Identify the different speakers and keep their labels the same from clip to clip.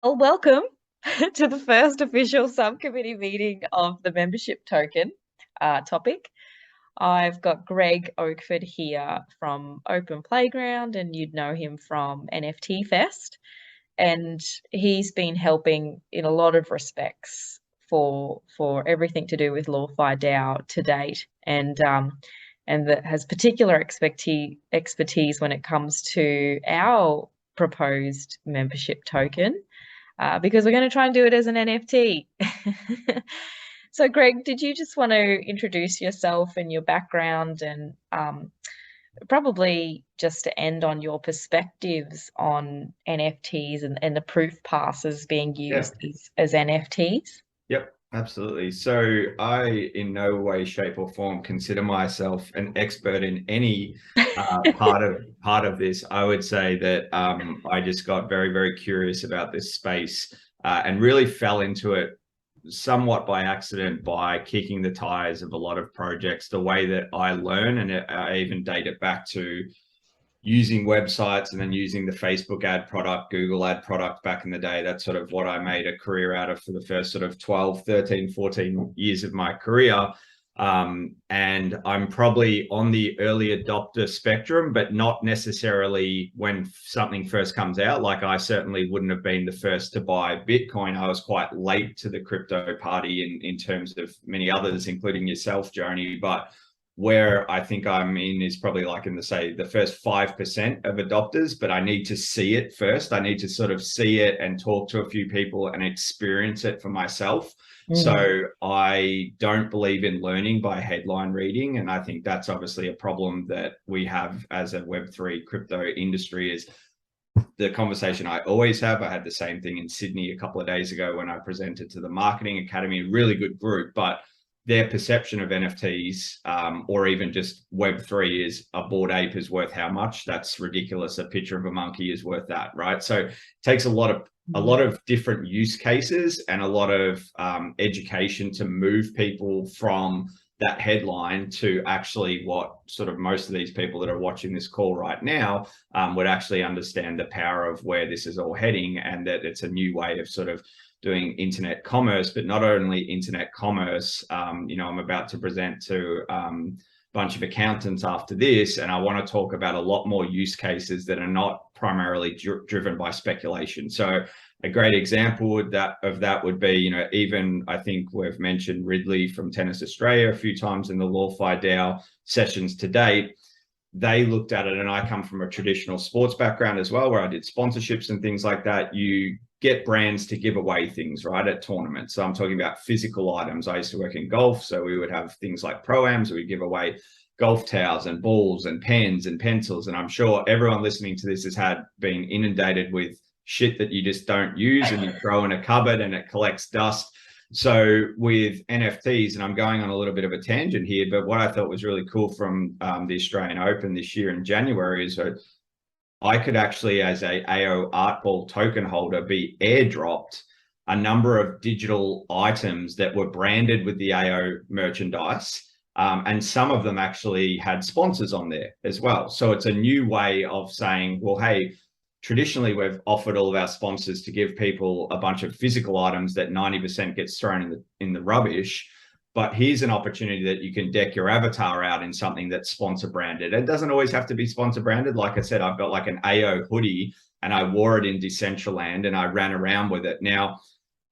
Speaker 1: Well, welcome to the first official subcommittee meeting of the membership token topic. I've got Greg Oakford here from Open Playground, and you'd know him from NFT Fest. And he's been helping in a lot of respects for everything to do with LawFi DAO to date, and that has particular expertise when it comes to our proposed membership token because we're going to try and do it as an NFT. So, Greg, did you just want to introduce yourself and your background and probably just to end on your perspectives on NFTs and the proof passes being
Speaker 2: Yeah.
Speaker 1: used as NFTs?
Speaker 2: Yep, absolutely. So I, in no way, shape, or form, consider myself an expert in any part of this. I would say that I just got very, very curious about this space and really fell into it somewhat by accident by kicking the tires of a lot of projects. The way that I learn, and I even date it back to using websites and then using the Facebook ad product, Google ad product back in the day. That's sort of what I made a career out of for the first sort of 12, 13, 14 years of my career. And I'm probably on the early adopter spectrum, but not necessarily when something first comes out. Like I certainly wouldn't have been the first to buy Bitcoin. I was quite late to the crypto party in terms of many others, including yourself, Joni. But where I think I'm in is probably like in the first 5% of adopters, but I need to see it first. I need to sort of see it and talk to a few people and experience it for myself.
Speaker 1: Mm.
Speaker 2: So I don't believe in learning by headline reading. And I think that's obviously a problem that we have as a Web3 crypto industry is the conversation I always have. I had the same thing in Sydney a couple of days ago when I presented to the Marketing Academy, a really good group, but their perception of NFTs or even just Web3 is a Bored Ape is worth how much? That's ridiculous. A picture of a monkey is worth that, right? So it takes a lot of different use cases and a lot of education to move people from that headline to actually what sort of most of these people that are watching this call right now would actually understand the power of where this is all heading, and that it's a new way of sort of doing internet commerce. But not only internet commerce, I'm about to present to a bunch of accountants after this, and I want to talk about a lot more use cases that are not primarily driven by speculation. So a great example of that would be, even I think we've mentioned Ridley from Tennis Australia a few times in the LawFi DAO sessions to date. They looked at it, and I come from a traditional sports background as well, where I did sponsorships and things like that. You get brands to give away things, right, at tournaments. So I'm talking about physical items. I used to work in golf, so we would have things like pro-ams. We'd give away golf towels and balls and pens and pencils. And I'm sure everyone listening to this has been inundated with shit that you just don't use and you throw in a cupboard and it collects dust. So with NFTs, and I'm going on a little bit of a tangent here, but what I thought was really cool from the Australian Open this year in January is that I could actually, as a AO Art Ball token holder, be airdropped a number of digital items that were branded with the AO merchandise. And some of them actually had sponsors on there as well. So it's a new way of saying, well, hey, traditionally we've offered all of our sponsors to give people a bunch of physical items that 90% gets thrown in the rubbish. But here's an opportunity that you can deck your avatar out in something that's sponsor branded. It doesn't always have to be sponsor branded. Like I said, I've got like an AO hoodie and I wore it in Decentraland and I ran around with it. Now,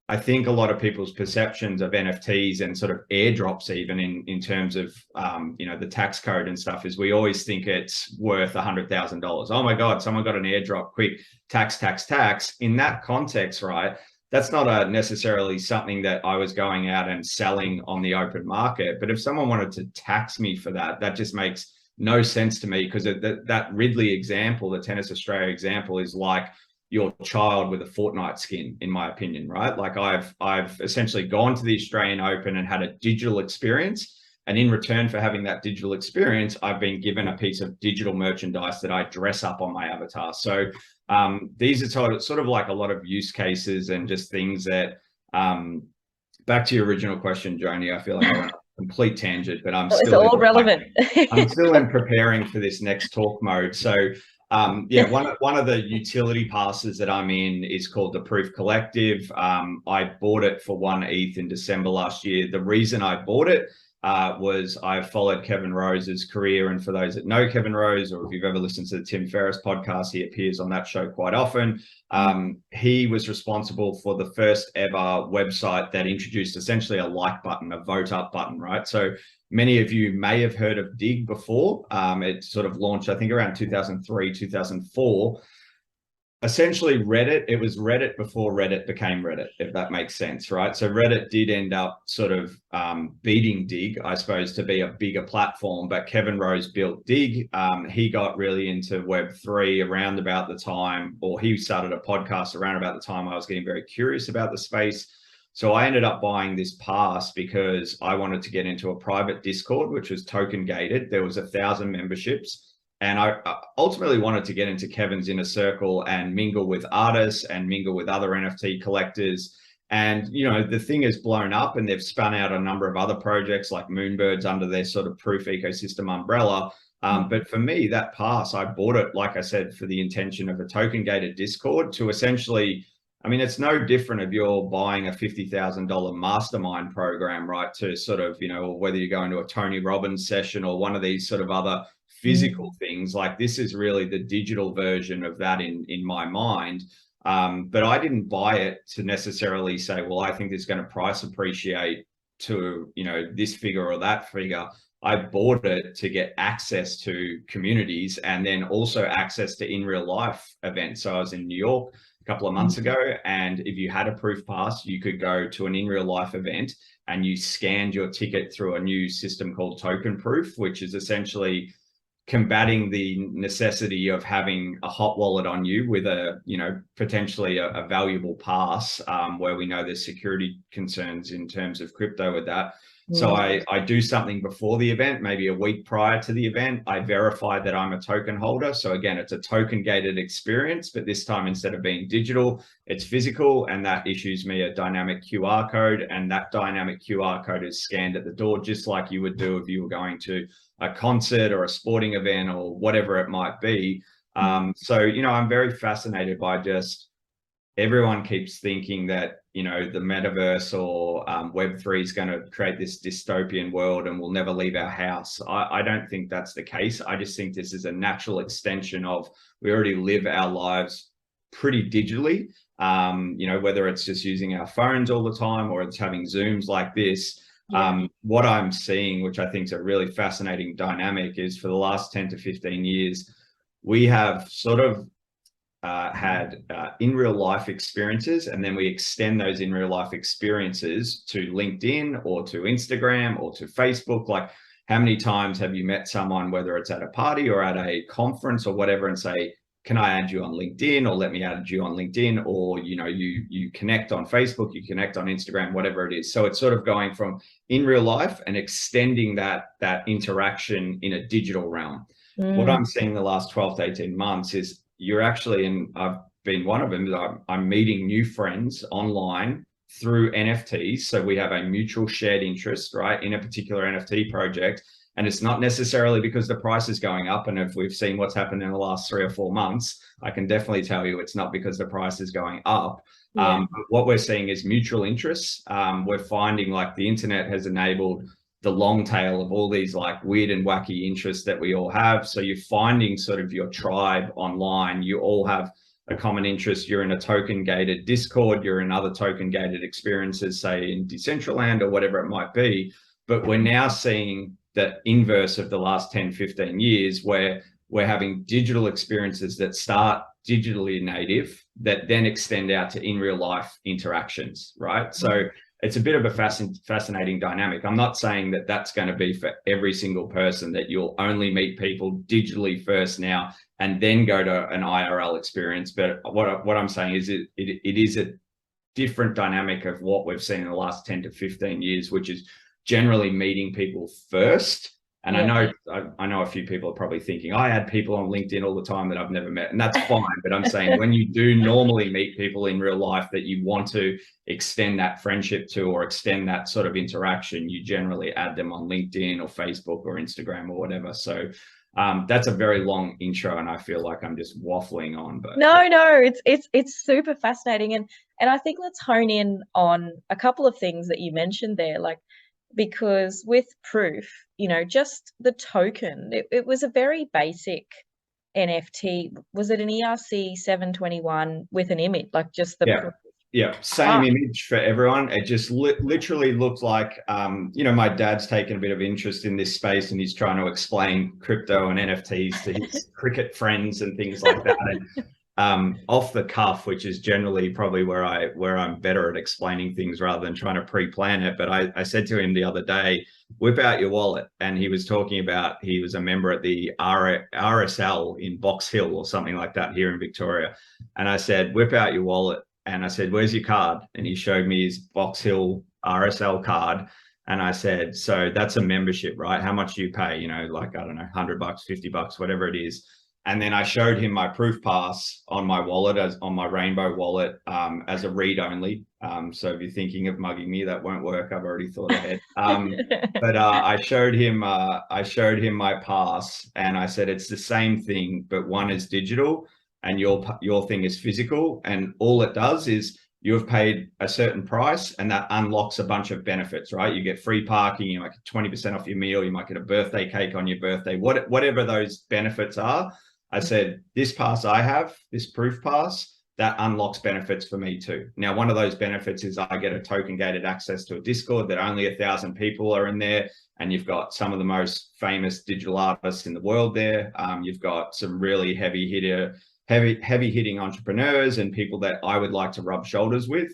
Speaker 2: I think a lot of people's perceptions of NFTs and sort of airdrops, even in terms of the tax code and stuff, is we always think it's worth $100,000. Oh my God, someone got an airdrop, quick, tax, tax, tax. In that context, right? That's not necessarily something that I was going out and selling on the open market. But if someone wanted to tax me for that, that just makes no sense to me, because that Ridley example, the Tennis Australia example, is like your child with a Fortnite skin, in my opinion, right? Like I've essentially gone to the Australian Open and had a digital experience. And in return for having that digital experience, I've been given a piece of digital merchandise that I dress up on my avatar. So these are sort of like a lot of use cases and just things that, back to your original question, Joni, I feel like I went on a complete tangent, but
Speaker 1: It's all relevant.
Speaker 2: I'm still in preparing for this next talk mode. So Yeah, one of the utility passes that I'm in is called the Proof Collective. I bought it for 1 ETH in December last year. The reason I bought it was I followed Kevin Rose's career. And for those that know Kevin Rose, or if you've ever listened to the Tim Ferriss podcast, he appears on that show quite often. He was responsible for the first ever website that introduced essentially a like button, a vote up button, right? So many of you may have heard of Dig before. It sort of launched, I think, around 2003, 2004. Essentially Reddit, it was Reddit before Reddit became Reddit, if that makes sense, right? So Reddit did end up sort of beating Dig, I suppose, to be a bigger platform, but Kevin Rose built Dig. He got really into Web3 around about the time, or he started a podcast around about the time I was getting very curious about the space. So I ended up buying this pass because I wanted to get into a private Discord, which was token gated. There was 1,000 memberships. And I ultimately wanted to get into Kevin's inner circle and mingle with artists and mingle with other NFT collectors. And, you know, the thing has blown up and they've spun out a number of other projects like Moonbirds under their sort of Proof ecosystem umbrella. But for me, that pass, I bought it, like I said, for the intention of a token gated Discord to essentially, I mean, it's no different if you're buying a $50,000 mastermind program, right? To sort of, you know, whether you're going to a Tony Robbins session or one of these sort of other physical things, like this is really the digital version of that in my mind. But I didn't buy it to necessarily say, well, I think it's going to price appreciate to, you know, this figure or that figure. I bought it to get access to communities and then also access to in real life events. So I was in New York a couple of months ago, and if you had a proof pass, you could go to an in real life event and you scanned your ticket through a new system called token proof, which is essentially combating the necessity of having a hot wallet on you with a, you know, potentially a valuable pass, where we know there's security concerns in terms of crypto with that. So I do something before the event, maybe a week prior to the event. I verify that I'm a token holder. So again, it's a token gated experience, but this time instead of being digital, it's physical, and that issues me a dynamic QR code. And that dynamic QR code is scanned at the door, just like you would do if you were going to a concert or a sporting event or whatever it might be. So, you know, I'm very fascinated by just everyone keeps thinking that, you know, the metaverse or Web3 is going to create this dystopian world and we'll never leave our house. I don't think that's the case. I just think this is a natural extension of, we already live our lives pretty digitally, you know, whether it's just using our phones all the time or it's having Zooms like this. What I'm seeing, which I think is a really fascinating dynamic, is for the last 10 to 15 years, we have sort of had in real life experiences, and then we extend those in real life experiences to LinkedIn or to Instagram or to Facebook. Like, how many times have you met someone, whether it's at a party or at a conference or whatever, and say, can I add you on LinkedIn, or let me add you on LinkedIn, or, you know, you connect on Facebook, you connect on Instagram, whatever it is. So it's sort of going from in real life and extending that interaction in a digital realm. What I'm seeing the last 12 to 18 months is you're actually, and I've been one of them, I'm meeting new friends online through NFTs. So we have a mutual shared interest, right, in a particular NFT project. And it's not necessarily because the price is going up. And if we've seen what's happened in the last 3 or 4 months, I can definitely tell you it's not because the price is going up. But what we're seeing is mutual interests. We're finding, like, the internet has enabled the long tail of all these like weird and wacky interests that we all have. So you're finding sort of your tribe online. You all have a common interest. You're in a token gated Discord, you're in other token gated experiences, say in Decentraland or whatever it might be. But we're now seeing that inverse of the last 10, 15 years, where we're having digital experiences that start digitally native that then extend out to in real life interactions, right? So it's a bit of a fascinating dynamic. I'm not saying that that's going to be for every single person, that you'll only meet people digitally first now and then go to an IRL experience. But what I'm saying is it is a different dynamic of what we've seen in the last 10 to 15 years, which is generally meeting people first. And I know a few people are probably thinking, I add people on LinkedIn all the time that I've never met, and that's fine. But I'm saying, when you do normally meet people in real life that you want to extend that friendship to, or extend that sort of interaction, you generally add them on LinkedIn or Facebook or Instagram or whatever. So That's a very long intro, and I feel like I'm just waffling on. But
Speaker 1: No, it's super fascinating, and I think let's hone in on a couple of things that you mentioned there, like because with proof, just the token, it was a very basic NFT. Was it an ERC 721 with an image, like just the
Speaker 2: yeah,
Speaker 1: proof?
Speaker 2: yeah, same
Speaker 1: Ah,
Speaker 2: image for everyone. It just literally looked like, my dad's taken a bit of interest in this space, and he's trying to explain crypto and NFTs to his cricket friends and things like that. And off the cuff, which is generally probably where I'm better at explaining things rather than trying to pre-plan it. But I said to him the other day, whip out your wallet. And he was talking about, he was a member at the RSL in Box Hill or something like that here in Victoria. And I said, whip out your wallet. And I said, where's your card? And he showed me his Box Hill RSL card. And I said, so that's a membership, right? How much do you pay? Like, I don't know, $100, $50, whatever it is. And then I showed him my proof pass on my wallet, as on my Rainbow wallet, as a read only. So if you're thinking of mugging me, that won't work. I've already thought ahead. But I showed him my pass, and I said it's the same thing, but one is digital and your thing is physical. And all it does is you have paid a certain price, and that unlocks a bunch of benefits, right? You get free parking, you might get 20% off your meal, you might get a birthday cake on your birthday, whatever those benefits are. I said, this pass I have, this proof pass, that unlocks benefits for me too. Now, one of those benefits is I get a token gated access to a Discord that only 1,000 people are in there. And you've got some of the most famous digital artists in the world there. You've got some really heavy hitting entrepreneurs and people that I would like to rub shoulders with,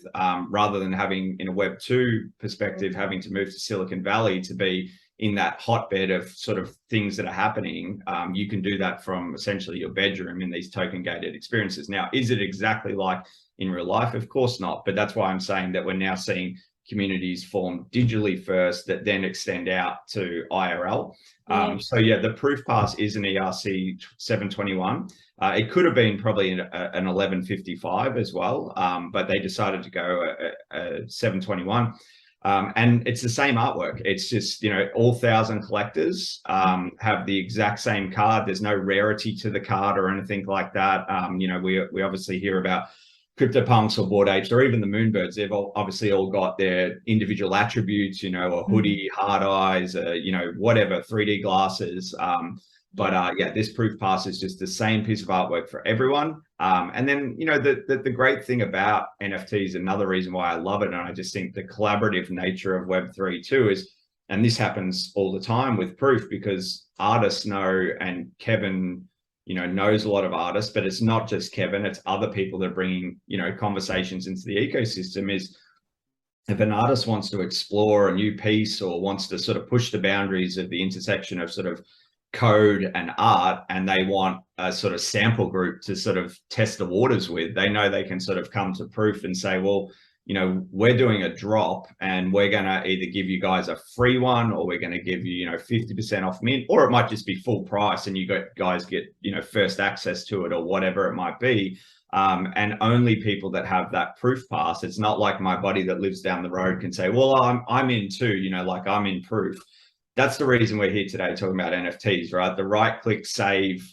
Speaker 2: rather than having, in a Web2 perspective, having to move to Silicon Valley to be in that hotbed of sort of things that are happening. You can do that from essentially your bedroom in these token gated experiences. Now, is it exactly like in real life? Of course not. But that's why I'm saying that we're now seeing communities form digitally first that then extend out to IRL. So yeah, the proof pass is an ERC 721. It could have been probably an 1155 as well, but they decided to go a 721. And it's the same artwork. It's just, all 1,000 collectors have the exact same card. There's no rarity to the card or anything like that. We obviously hear about CryptoPunks or Bored Apes or even the Moonbirds. They've obviously all got their individual attributes, a hoodie, hard eyes, whatever, 3D glasses. But yeah, this proof pass is just the same piece of artwork for everyone. And then, the great thing about NFTs, another reason why I love it, and I just think the collaborative nature of Web3 too is, and this happens all the time with proof, because artists know, and Kevin, knows a lot of artists, but it's not just Kevin, it's other people that are bringing, conversations into the ecosystem. Is if an artist wants to explore a new piece or wants to sort of push the boundaries of the intersection of sort of code and art, and they want a sort of sample group to sort of test the waters with, they know they can sort of come to proof and say, well, we're doing a drop and we're going to either give you guys a free one, or we're going to give you, 50% off mint, or it might just be full price and you guys get, first access to it, or whatever it might be. And only people that have that proof pass. It's not like my buddy that lives down the road can say, well, I'm in too, like I'm in proof. That's the reason we're here today talking about NFTs, right? The right click save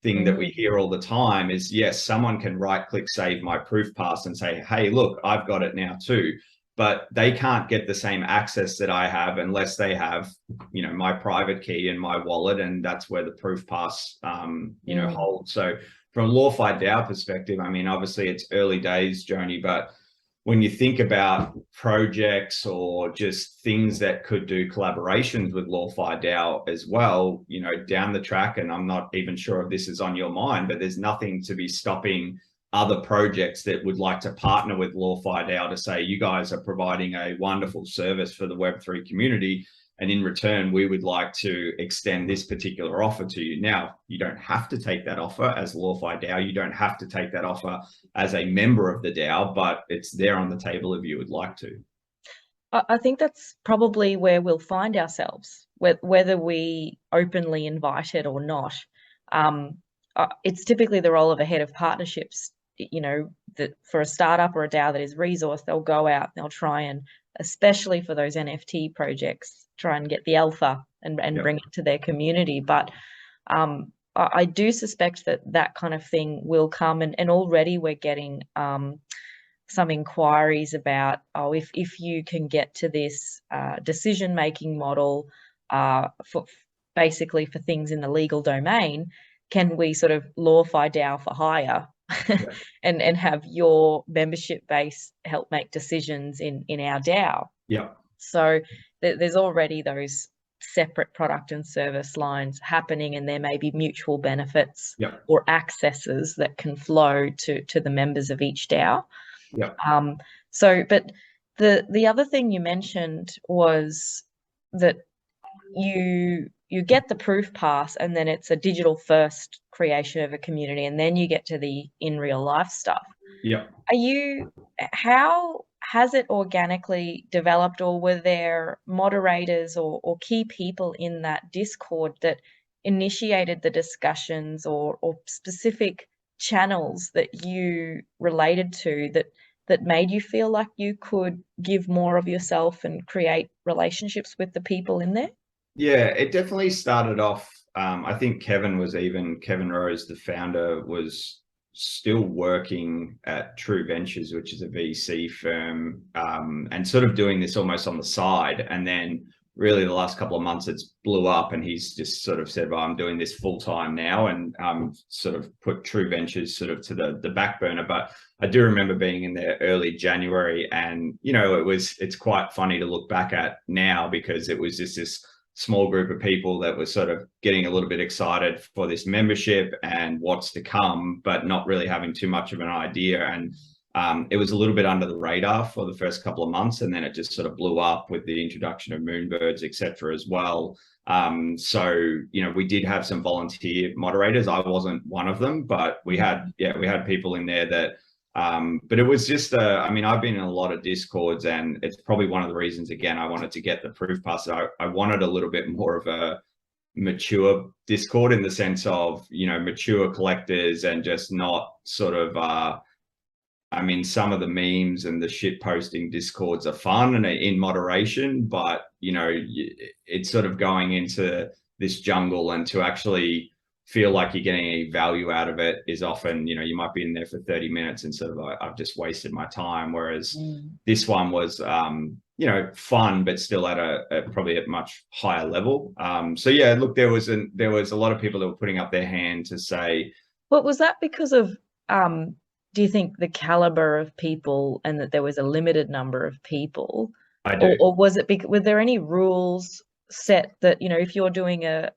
Speaker 2: thing that we hear all the time is, yes, someone can right click save my proof pass and say, hey, look, I've got it now too. But they can't get the same access that I have unless they have, my private key in my wallet. And that's where the proof pass, holds. So from LawFi DAO perspective, I mean, obviously it's early days, Joni, but when you think about projects or just things that could do collaborations with LawFi DAO as well, down the track, and I'm not even sure if this is on your mind, but there's nothing to be stopping other projects that would like to partner with LawFi DAO to say, you guys are providing a wonderful service for the Web3 community, and in return, we would like to extend this particular offer to you. Now, you don't have to take that offer as LawFi DAO. You don't have to take that offer as a member of the DAO, but it's there on the table if you would like to.
Speaker 1: I think that's probably where we'll find ourselves, whether we openly invite it or not. It's typically the role of a head of partnerships, that for a startup or a DAO that is resourced, they'll go out, they'll try and, especially for those NFT projects, try and get the alpha and bring it to their community. But I do suspect that that kind of thing will come, and already we're getting some inquiries about, oh, if you can get to this decision-making model for basically for things in the legal domain, can we sort of LawFi DAO for hire
Speaker 2: Yeah.
Speaker 1: and have your membership base help make decisions in our DAO?
Speaker 2: Yeah.
Speaker 1: So there's already those separate product and service lines happening, and there may be mutual benefits
Speaker 2: Yeah.
Speaker 1: or accesses that can flow to the members of each DAO.
Speaker 2: Yeah.
Speaker 1: But the other thing you mentioned was that you get the proof pass, and then it's a digital first creation of a community, and then you get to the in real life stuff.
Speaker 2: Yeah.
Speaker 1: How has it organically developed, or were there moderators or key people in that Discord that initiated the discussions, or specific channels that you related to that made you feel like you could give more of yourself and create relationships with the people in there?
Speaker 2: Yeah, it definitely started off. I think Kevin Rose, the founder, was still working at True Ventures, which is a VC firm, and sort of doing this almost on the side. And then really the last couple of months it's blew up, and he's just sort of said, well, I'm doing this full time now, and sort of put True Ventures sort of to the back burner. But I do remember being in there early January, and it's quite funny to look back at now, because it was just this small group of people that were sort of getting a little bit excited for this membership and what's to come, but not really having too much of an idea. And it was a little bit under the radar for the first couple of months, and then it just sort of blew up with the introduction of Moonbirds, etc. as well. So we did have some volunteer moderators. I wasn't one of them, but we had people in there that but it was just I've been in a lot of Discords, and it's probably one of the reasons, again, I wanted to get the proof pass. I wanted a little bit more of a mature Discord, in the sense of mature collectors, and just not sort of some of the memes and the shit posting Discords are fun and are in moderation, but it's sort of going into this jungle, and to actually feel like you're getting any value out of it is often, you might be in there for 30 minutes and sort of like, I've just wasted my time. Whereas this one was, fun, but still at probably a much higher level. So yeah, look, there was a lot of people that were putting up their hand to say.
Speaker 1: What was that because of, do you think the caliber of people, and that there was a limited number of people?
Speaker 2: I do.
Speaker 1: Or was it, were there any rules set that, if you're doing a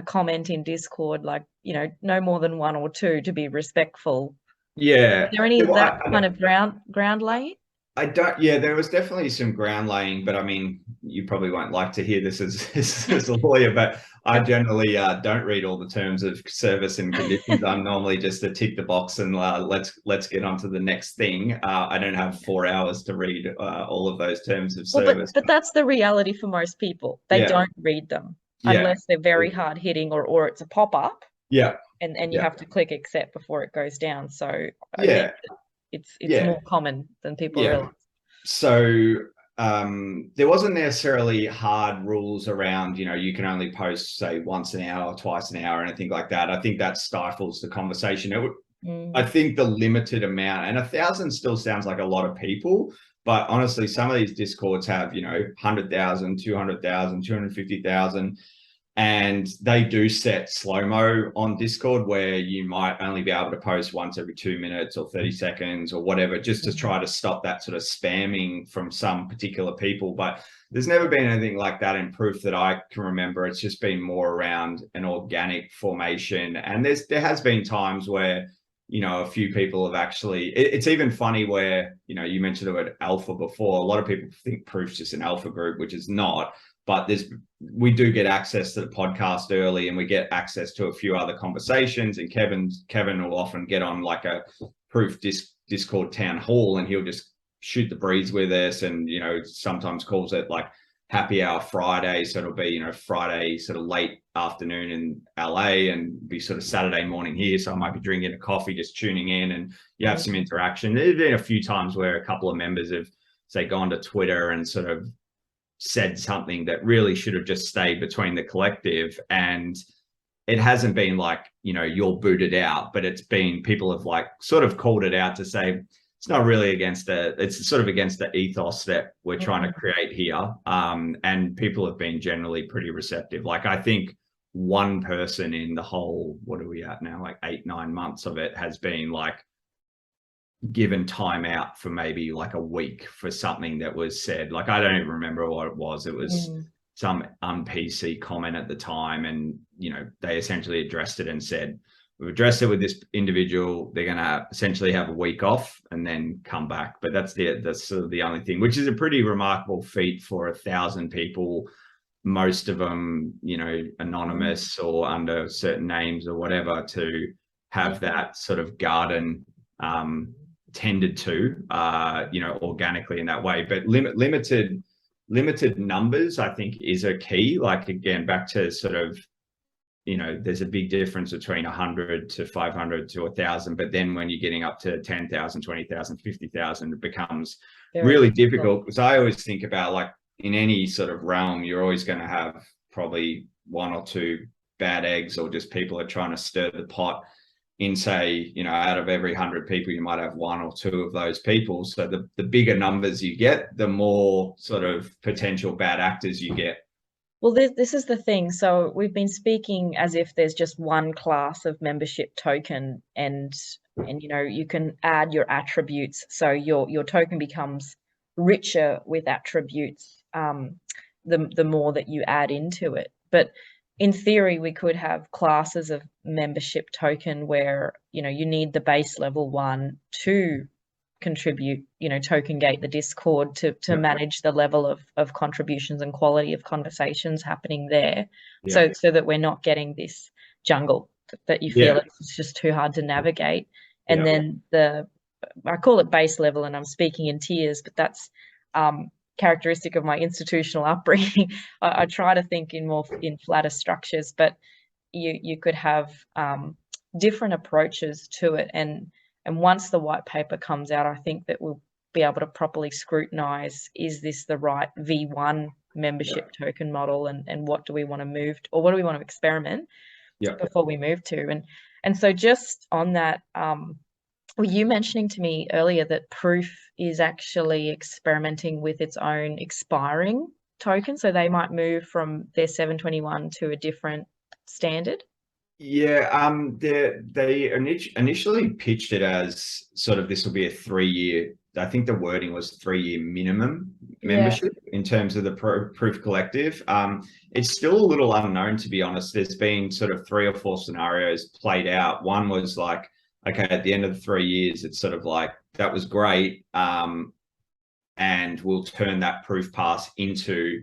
Speaker 1: comment in Discord, like, no more than one or two, to be respectful?
Speaker 2: Yeah.
Speaker 1: Is there any of that kind of ground laying?
Speaker 2: Yeah, there was definitely some ground laying, but you probably won't like to hear this as a lawyer, but I generally don't read all the terms of service and conditions. I'm normally just to tick the box and let's get on to the next thing. I don't have 4 hours to read all of those terms of service.
Speaker 1: But that's the reality for most people. They don't read them unless they're very hard hitting, or it's a pop-up.
Speaker 2: Yeah.
Speaker 1: And you have to click accept before it goes down. So I think it's more common than people realize.
Speaker 2: So there wasn't necessarily hard rules around, you can only post, say, once an hour or twice an hour, anything like that. I think that stifles the conversation. I think the limited amount, and 1,000 still sounds like a lot of people, but honestly, some of these Discords have, 100,000, 200,000, 250,000. And they do set slow-mo on Discord, where you might only be able to post once every 2 minutes or 30 seconds or whatever, just to try to stop that sort of spamming from some particular people. But there's never been anything like that in Proof that I can remember. It's just been more around an organic formation. And there has been times where, a few people have actually, it's even funny where, you mentioned the word alpha before. A lot of people think Proof's just an alpha group, which is not. But we do get access to the podcast early, and we get access to a few other conversations. And Kevin will often get on like a Proof Discord town hall, and he'll just shoot the breeze with us. And sometimes calls it like happy hour Friday, so it'll be Friday sort of late afternoon in LA, and be sort of Saturday morning here. So I might be drinking a coffee, just tuning in, and you have some interaction. There's been a few times where a couple of members have, say, gone to Twitter and sort of said something that really should have just stayed between the collective, and it hasn't been like, you know, you're booted out, but it's been, people have like sort of called it out to say it's not really against it's sort of against the ethos that we're trying to create here. And people have been generally pretty receptive. Like, I think one person in the whole, what are we at now, like 8-9 months of it, has been like given time out for maybe like a week for something that was said. Like, I don't even remember what it was. It was some un-PC comment at the time, and, you know, they essentially addressed it and said, we've addressed it with this individual, they're going to essentially have a week off and then come back. But that's sort of the only thing, which is a pretty remarkable feat for 1,000 people, most of them, you know, anonymous or under certain names or whatever, to have that sort of garden tended to, you know, organically in that way. But limited numbers, I think, is a key. Like, again, back to sort of, you know, there's a big difference between 100 to 500 to 1,000. But then when you're getting up to 10,000, 20,000, 50,000, it becomes really difficult. Because I always think about, like, in any sort of realm, you're always going to have probably one or two bad eggs, or just people are trying to stir the pot. In, say, you know, out of every 100 people, you might have one or two of those people. So the bigger numbers you get, the more sort of potential bad actors you get.
Speaker 1: Well, this is the thing. So we've been speaking as if there's just one class of membership token, and you know, you can add your attributes. So your token becomes richer with attributes the more that you add into it. But in theory, we could have classes of membership token where, you know, you need the base level one to contribute, you know, token gate the Discord to manage the level of contributions and quality of conversations happening there. So that we're not getting this jungle that you feel it's just too hard to navigate. And then I call it base level, and I'm speaking in tiers, but that's characteristic of my institutional upbringing. I try to think in flatter structures, but you could have different approaches to it. And once the white paper comes out, I think that we'll be able to properly scrutinize, is this the right V1 membership token model, and what do we want to move to, or what do we want to experiment before we move to? And so just on that, were you mentioning to me earlier that Proof is actually experimenting with its own expiring token, so they might move from their 721 to a different standard?
Speaker 2: Yeah, they initially pitched it as sort of, this will be a 3-year, I think the wording was 3-year minimum membership in terms of the Proof Collective. It's still a little unknown, to be honest. There's been sort of 3 or 4 scenarios played out. One was like, okay, at the end of the 3 years, it's sort of like, that was great, and we'll turn that Proof Pass into,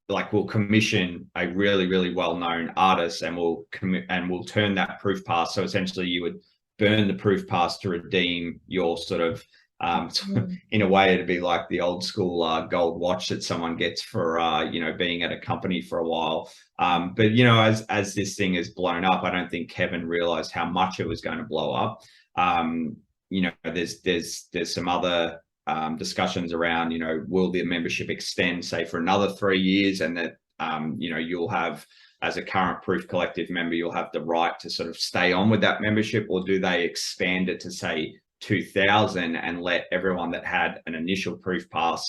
Speaker 2: like, we'll commission a really, really well-known artist, and we'll turn that Proof Pass. So essentially you would burn the Proof Pass to redeem your sort of, in a way, it'd be like the old school gold watch that someone gets for, you know, being at a company for a while. But, you know, as this thing is blown up, I don't think Kevin realized how much it was going to blow up. You know, there's some other discussions around, you know, will the membership extend, say, for another 3 years, and that, you know, you'll have, as a current Proof Collective member, you'll have the right to sort of stay on with that membership, or do they expand it to, say, 2,000 and let everyone that had an initial Proof Pass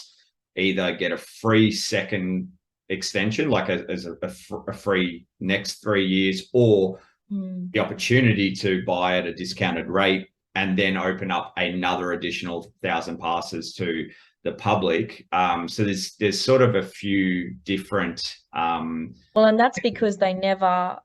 Speaker 2: either get a free second extension, like as a free next 3 years, or the opportunity to buy at a discounted rate, and then open up another additional 1,000 passes to the public. So there's sort of a few different.
Speaker 1: Well, and that's because they never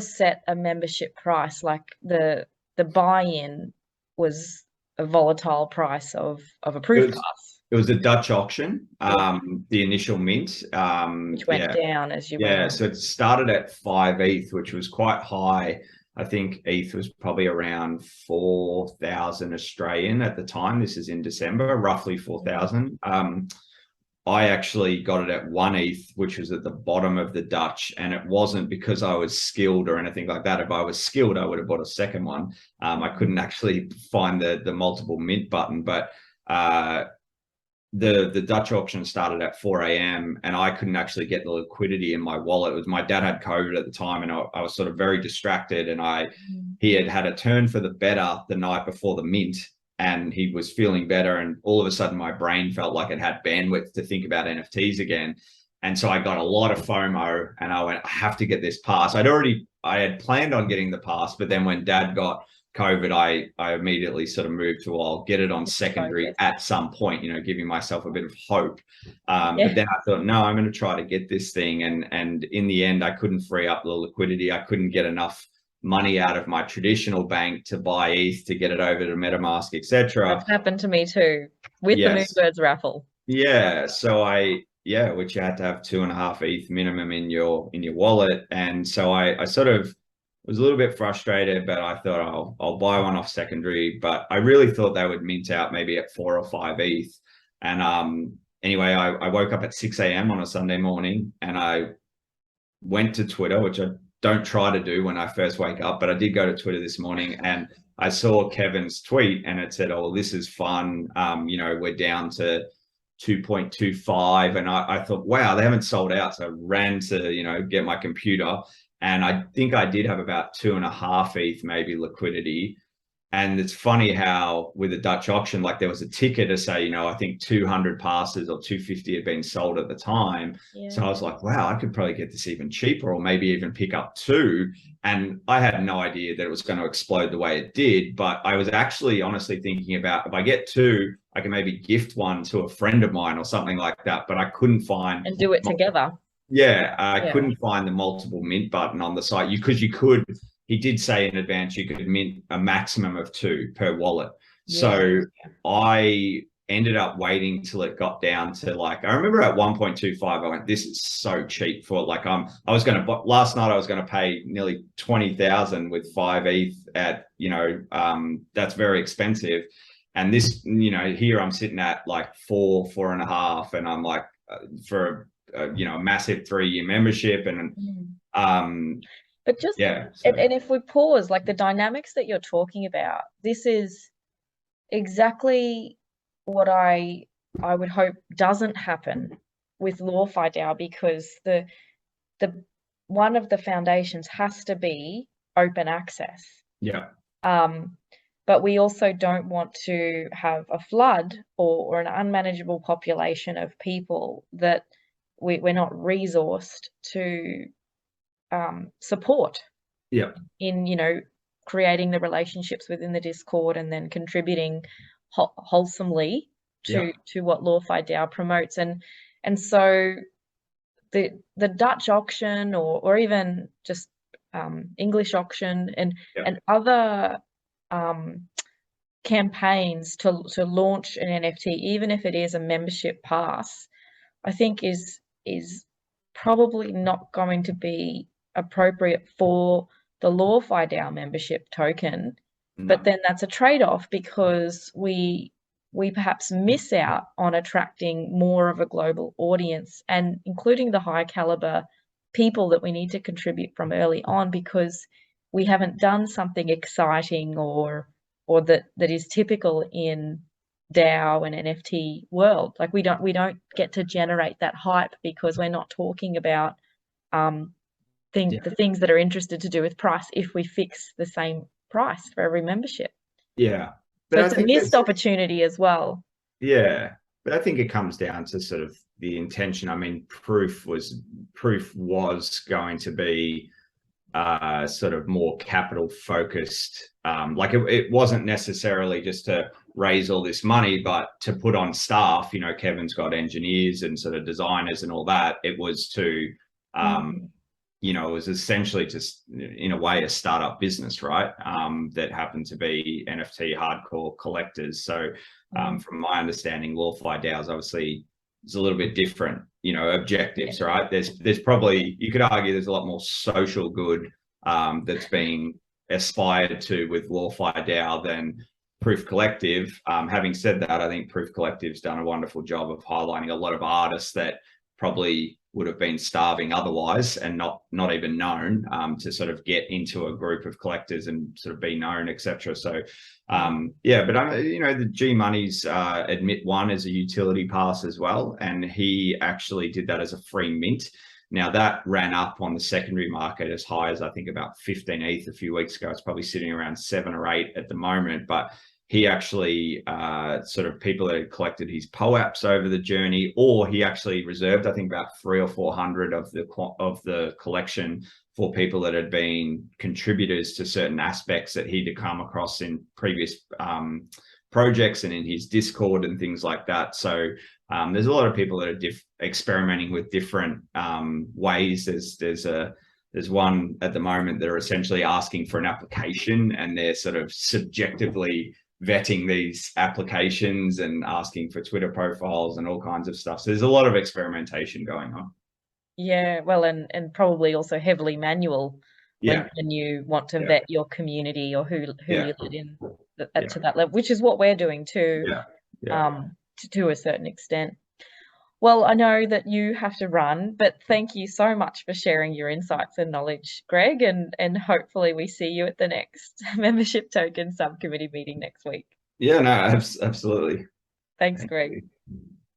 Speaker 1: set a membership price. Like the buy-in was a volatile price of a Proof Pass.
Speaker 2: It was a Dutch auction, the initial mint,
Speaker 1: which went down as you went on.
Speaker 2: So it started at 5 ETH, which was quite high. I think ETH was probably around 4,000 Australian at the time. This is in December, roughly 4,000. I actually got it at 1 ETH, which was at the bottom of the Dutch, and it wasn't because I was skilled or anything like that. If I was skilled, I would have bought a second one. I couldn't actually find the multiple mint button, but the Dutch auction started at 4 a.m. and I couldn't actually get the liquidity in my wallet. It was, my dad had COVID at the time, and I was sort of very distracted, and he had a turn for the better the night before the mint, and he was feeling better, and all of a sudden my brain felt like it had bandwidth to think about NFTs again. And so I got a lot of FOMO, and I went, I have to get this pass. I had planned on getting the pass, but then when dad got COVID, I immediately sort of moved to, well, I'll get it on secondary at some point, you know, giving myself a bit of hope. But then I thought, no, I'm going to try to get this thing. And in the end, I couldn't free up the liquidity. I couldn't get enough money out of my traditional bank to buy ETH to get it over to MetaMask, etc.
Speaker 1: That's happened to me too with the Moonbirds raffle.
Speaker 2: Yeah. So which you had to have 2.5 ETH minimum in your wallet. And so I sort of was a little bit frustrated, but I thought I'll buy one off secondary. But I really thought they would mint out maybe at 4 or 5 ETH. And anyway, I woke up at 6 a.m. on a Sunday morning, and I went to Twitter, which I don't try to do when I first wake up, but I did go to Twitter this morning, and I saw Kevin's tweet, and it said, oh, this is fun. You know, we're down to 2.25. And I thought, wow, they haven't sold out. So I ran to, you know, get my computer. And I think I did have about 2.5 ETH maybe liquidity. And it's funny how with the Dutch auction, like there was a ticker to say, you know, I think 200 passes or 250 had been sold at the time. Yeah. So I was like, wow, I could probably get this even cheaper, or maybe even pick up 2. And I had no idea that it was going to explode the way it did. But I was actually honestly thinking about, if I get 2, I can maybe gift one to a friend of mine or something like that. But I couldn't find.
Speaker 1: And do it together.
Speaker 2: Yeah, I couldn't find the multiple mint button on the site. He did say in advance you could mint a maximum of 2 per wallet. Yeah. So I ended up waiting till it got down to, like, I remember at 1.25, I went, this is so cheap for, like, last night I was going to pay nearly 20,000 with 5 ETH at, you know, that's very expensive. And this, you know, here I'm sitting at like 4.5, and I'm like, for you know, a massive 3-year membership. And
Speaker 1: but just and if we pause, like the dynamics that you're talking about, this is exactly what I would hope doesn't happen with LawFi DAO, because the one of the foundations has to be open access.
Speaker 2: Yeah.
Speaker 1: But we also don't want to have a flood or an unmanageable population of people that we're not resourced to support.
Speaker 2: Yeah.
Speaker 1: In, you know, creating the relationships within the Discord and then contributing wholesomely to what LawFi DAO promotes. And so the Dutch auction or even just English auction and other campaigns to launch an NFT, even if it is a membership pass, I think is probably not going to be appropriate for the LawFi DAO membership token. No. But then that's a trade-off, because we perhaps miss out on attracting more of a global audience, and including the high caliber people that we need to contribute from early on, because we haven't done something exciting or that is typical in DAO and NFT world. Like we don't get to generate that hype because we're not talking about the things that are interested to do with price if we fix the same price for every membership.
Speaker 2: Yeah.
Speaker 1: But so it's a missed opportunity as well.
Speaker 2: Yeah. But I think it comes down to sort of the intention. I mean, proof was going to be sort of more capital focused. Like it wasn't necessarily just to raise all this money, but to put on staff. You know, Kevin's got engineers and sort of designers and all that. It was to, you know, it was essentially just in a way a startup business, right? That happened to be NFT hardcore collectors. So from my understanding, LawFi DAOs obviously is a little bit different, you know, objectives, right? There's probably, you could argue there's a lot more social good that's being aspired to with LawFi DAO than Proof Collective. Having said that, I think Proof Collective's done a wonderful job of highlighting a lot of artists that probably would have been starving otherwise and not even known, to sort of get into a group of collectors and sort of be known, etc. So yeah, but you know, the G Money's Admit One is a utility pass as well, and he actually did that as a free mint. Now that ran up on the secondary market as high as I think about 15 ETH a few weeks ago. It's probably sitting around 7 or 8 at the moment, but he actually sort of people that had collected his POAPs over the journey, or he actually reserved, I think, about 300 or 400 of the collection for people that had been contributors to certain aspects that he'd come across in previous projects and in his Discord and things like that. So there's a lot of people that are experimenting with different ways. There's one at the moment that are essentially asking for an application, and they're sort of subjectively vetting these applications and asking for Twitter profiles and all kinds of stuff. So there's a lot of experimentation going on.
Speaker 1: Yeah, well, and probably also heavily manual when you want to vet your community or who you let in to that level, which is what we're doing too, to a certain extent. Well, I know that you have to run, but thank you so much for sharing your insights and knowledge, Greg, and hopefully we see you at the next membership token subcommittee meeting next week.
Speaker 2: Yeah, no, absolutely.
Speaker 1: Thanks, Greg.
Speaker 2: You.